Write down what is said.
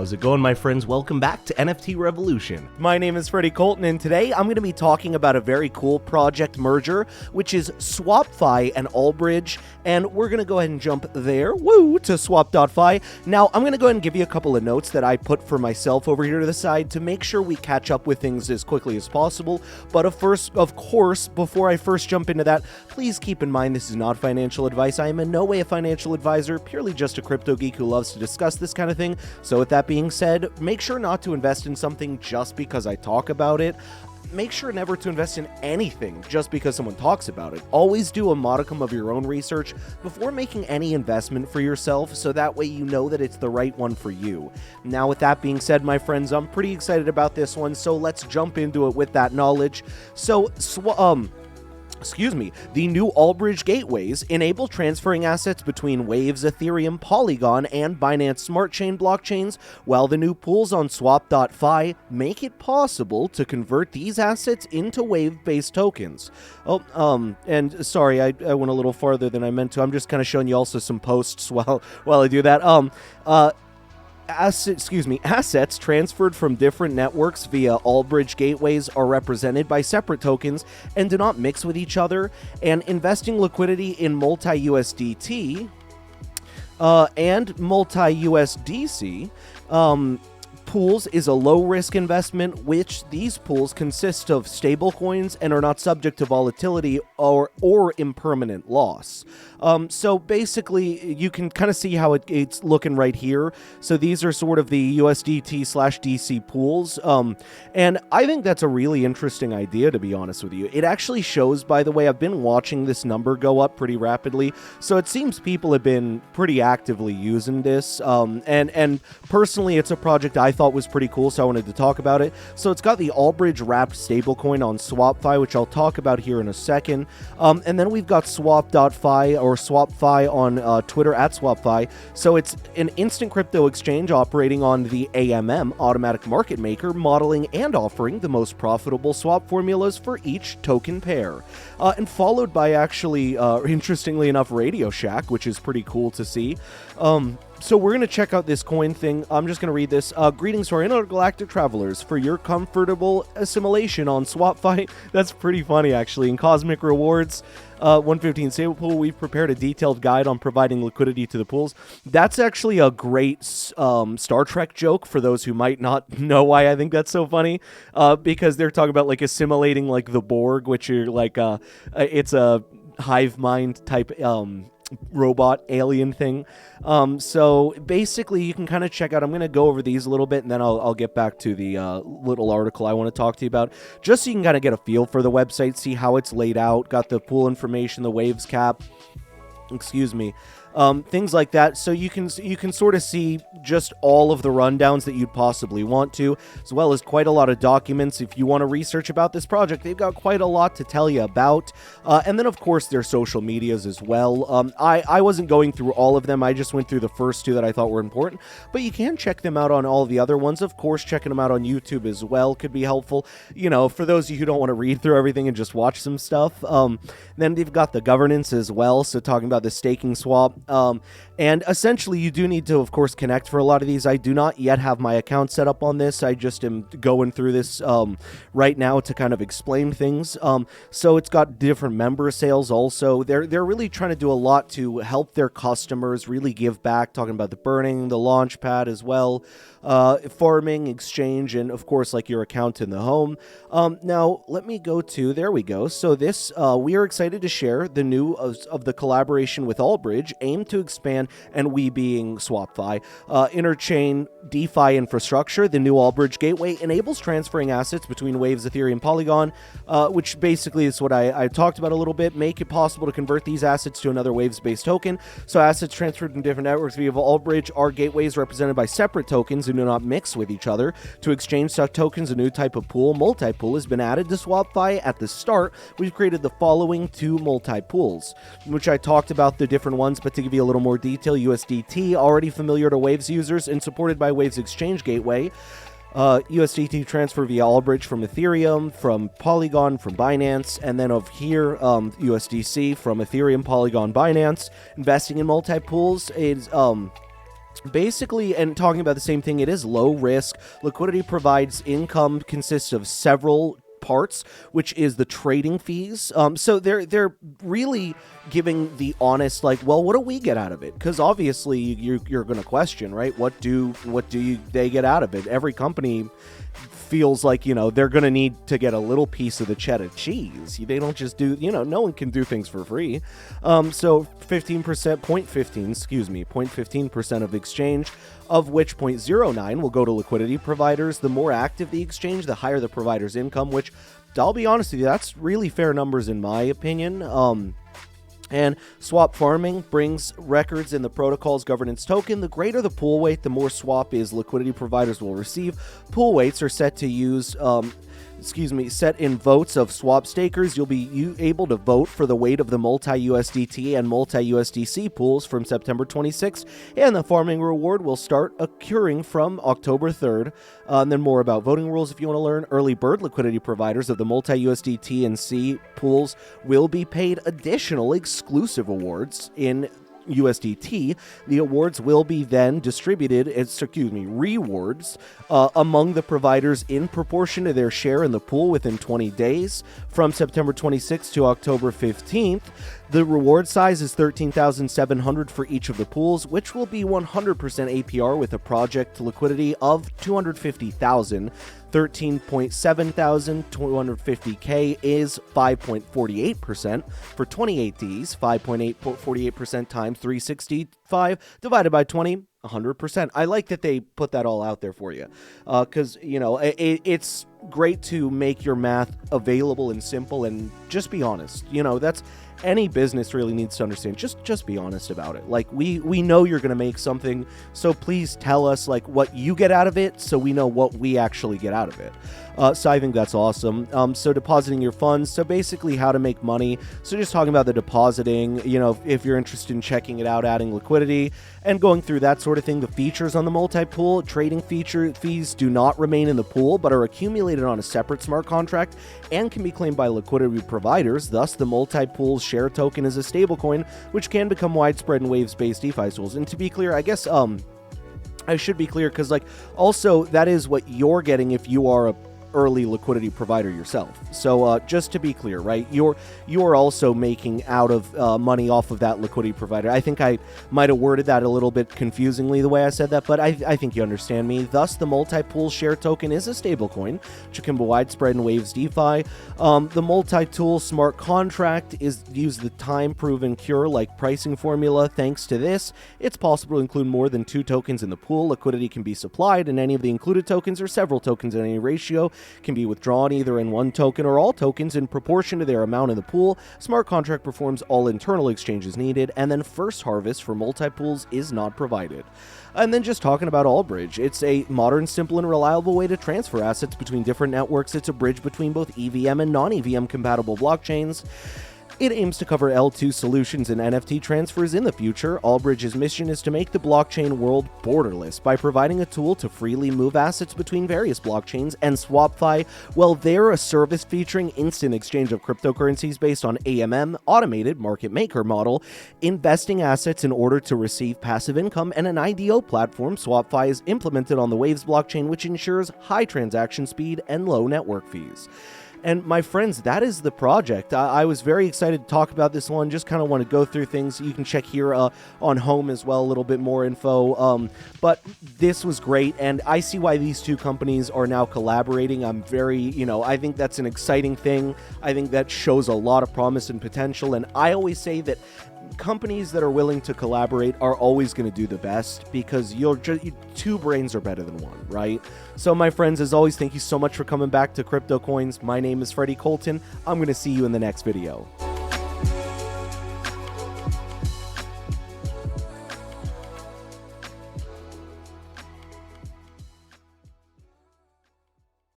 How's it going, my friends? Welcome back to NFT Revolution. My name is Freddie Colton, and today I'm going to be talking about a very cool project merger, which is Swop.fi and Allbridge, and we're going to go ahead and jump there, to Swop.fi. Now, I'm going to go ahead and give you a couple of notes that I put for myself over here to the side to make sure we catch up with things as quickly as possible, but of course, before I first jump into that, please keep in mind this is not financial advice. I am in no way a financial advisor, purely just a crypto geek who loves to discuss this kind of thing. So with that being said, make sure not to invest in something just because I talk about it. Make sure never to invest in anything just because someone talks about it. Always do a modicum of your own research before making any investment for yourself, so that way you know that it's the right one for you. Now, with that being said, my friends, I'm pretty excited about this one, so let's jump into it with that knowledge. The new Allbridge gateways enable transferring assets between Waves, Ethereum, Polygon, and Binance Smart Chain blockchains, while the new pools on Swop.fi make it possible to convert these assets into Wave-based tokens. And sorry, I went a little farther than I meant to. I'm just kind of showing you also some posts while I do that. Assets transferred from different networks via Allbridge gateways are represented by separate tokens and do not mix with each other, and investing liquidity in multi-USDT and multi-USDC pools is a low-risk investment, which these pools consist of stablecoins and are not subject to volatility or impermanent loss. So basically, you can kind of see how it's looking right here. So these are sort of the USDT/DC pools. And I think that's a really interesting idea, to be honest with you. It actually shows, by the way, I've been watching this number go up pretty rapidly. So it seems people have been pretty actively using this. And personally, it's a project I thought was pretty cool, so I wanted to talk about it. So it's got the Allbridge wrapped stablecoin on Swop.fi, which I'll talk about here in a second. And then we've got Swop.fi or Swop.fi on Twitter at Swop.fi. So it's an instant crypto exchange operating on the AMM, automatic market maker, modeling and offering the most profitable swap formulas for each token pair. And followed by actually, interestingly enough, Radio Shack, which is pretty cool to see. So we're going to check out this coin thing. I'm just going to read this. Greetings to our intergalactic travelers. For your comfortable assimilation on Swop.fi, that's pretty funny, actually. In Cosmic Rewards, 115 Stable Pool, we've prepared a detailed guide on providing liquidity to the pools. That's actually a great Star Trek joke for those who might not know why I think that's so funny. Because they're talking about, like, assimilating, like, the Borg, which are, like, it's a hive mind type robot alien thing. So basically you can kind of check out, I'm going to go over these a little bit and then I'll get back to the little article I want to talk to you about, just so you can kind of get a feel for the website, see how it's laid out, got the pool information, the waves cap, things like that. So you can sort of see just all of the rundowns that you'd possibly want to, as well as quite a lot of documents. If you want to research about this project, they've got quite a lot to tell you about. And then, of course, their social medias as well. I wasn't going through all of them. I just went through the first two that I thought were important. But you can check them out on all of the other ones. Of course, checking them out on YouTube as well could be helpful. You know, for those of you who don't want to read through everything and just watch some stuff. Then they've got the governance as well. So talking about the staking swap. And essentially, you do need to, of course, connect for a lot of these. I do not yet have my account set up on this. I just am going through this right now to kind of explain things. So it's got different member sales also. They're really trying to do a lot to help their customers really give back, talking about the burning, the launch pad as well, farming, exchange, and, of course, like your account in the home. Now, let me go to, there we go. So this, we are excited to share the new of the collaboration with Allbridge, aimed to expand, and we being Swop.fi, interchain DeFi infrastructure. The new Allbridge gateway enables transferring assets between Waves, Ethereum, Polygon, which basically is what I talked about a little bit, make it possible to convert these assets to another Waves-based token. So assets transferred from different networks via Allbridge are gateways represented by separate tokens and do not mix with each other. To exchange such tokens, a new type of pool, multi-pool, has been added to Swop.fi. At the start, we've created the following two multi-pools, which I talked about the different ones, but to give you a little more detail, USDT, already familiar to Waves users and supported by Waves Exchange Gateway. USDT transfer via Allbridge from Ethereum, from Polygon, from Binance, and then over here, USDC from Ethereum, Polygon, Binance. Investing in multi-pools is Basically, and talking about the same thing, it is low risk. Liquidity provides income consists of several parts, which is the trading fees. So they're really giving the honest, like, well, what do we get out of it? Because obviously you're going to question, right? What do they get out of it? Every company feels like, you know, they're going to need to get a little piece of the cheddar cheese. They don't just do, you know, no one can do things for free. So 0.15% of exchange, of which 0.09 will go to liquidity providers. The more active the exchange, the higher the provider's income, which, I'll be honest with you, that's really fair numbers in my opinion. And swap farming brings records in the protocol's governance token. The greater the pool weight, the more swap is liquidity providers will receive. Pool weights are set to use, set in votes of swap stakers. You'll be able to vote for the weight of the multi-USDT and multi-USDC pools from September 26th, and the farming reward will start accruing from October 3rd. And then more about voting rules if you want to learn. Early bird liquidity providers of the multi-USDT and C pools will be paid additional exclusive awards in USDT. The awards will be then distributed as, rewards among the providers in proportion to their share in the pool within 20 days from September 26th to October 15th. The reward size is 13,700 for each of the pools, which will be 100% APR with a project liquidity of 250,000. 13.7 thousand, 250K is 5.48%. For 28 Ds, 5.848% times 365 divided by 20, 100%. I like that they put that all out there for you, because, you know, it's great to make your math available and simple, and just be honest. You know, that's any business really needs to understand. Just be honest about it. Like, we know you're going to make something, so please tell us, like, what you get out of it, so we know what we actually get out of it. So I think that's awesome. So depositing your funds. So basically how to make money. So just talking about the depositing, you know, if you're interested in checking it out, adding liquidity and going through that sort of thing. The features on the multi-pool trading fees do not remain in the pool, but are accumulated on a separate smart contract and can be claimed by liquidity providers. Thus, the multi-pool share token is a stablecoin, which can become widespread in waves-based DeFi tools. And to be clear, I guess, I should be clear, because, like, also that is what you're getting if you are a early liquidity provider yourself. So just to be clear, right, you're also making out of money off of that liquidity provider. I think I might have worded that a little bit confusingly the way I said that, but I think you understand me. Thus, the multi-pool share token is a stablecoin, which can be widespread in Waves DeFi. The multi-tool smart contract use the time-proven cure-like pricing formula. Thanks to this, it's possible to include more than 2 tokens in the pool. Liquidity can be supplied in any of the included tokens, or several tokens in any ratio can be withdrawn either in one token or all tokens in proportion to their amount in the pool. Smart contract performs all internal exchanges needed, and then first harvest for multi-pools is not provided. And then just talking about Allbridge, it's a modern, simple, and reliable way to transfer assets between different networks. It's a bridge between both EVM and non-EVM compatible blockchains. It aims to cover L2 solutions and NFT transfers in the future. Allbridge's mission is to make the blockchain world borderless by providing a tool to freely move assets between various blockchains. And Swop.fi, well, they're a service featuring instant exchange of cryptocurrencies based on AMM, automated market maker model, investing assets in order to receive passive income, and an IDO platform. Swop.fi is implemented on the Waves blockchain, which ensures high transaction speed and low network fees. And my friends, that is the project. I was very excited to talk about this one. Just kind of want to go through things. You can check here on home as well, a little bit more info. But this was great, and I see why these two companies are now collaborating. I'm very, I think that's an exciting thing. I think that shows a lot of promise and potential. And I always say that companies that are willing to collaborate are always going to do the best, because two brains are better than one, right? So my friends, as always, thank you so much for coming back to Crypto Coins. My name is Freddie Colton. I'm going to see you in the next video.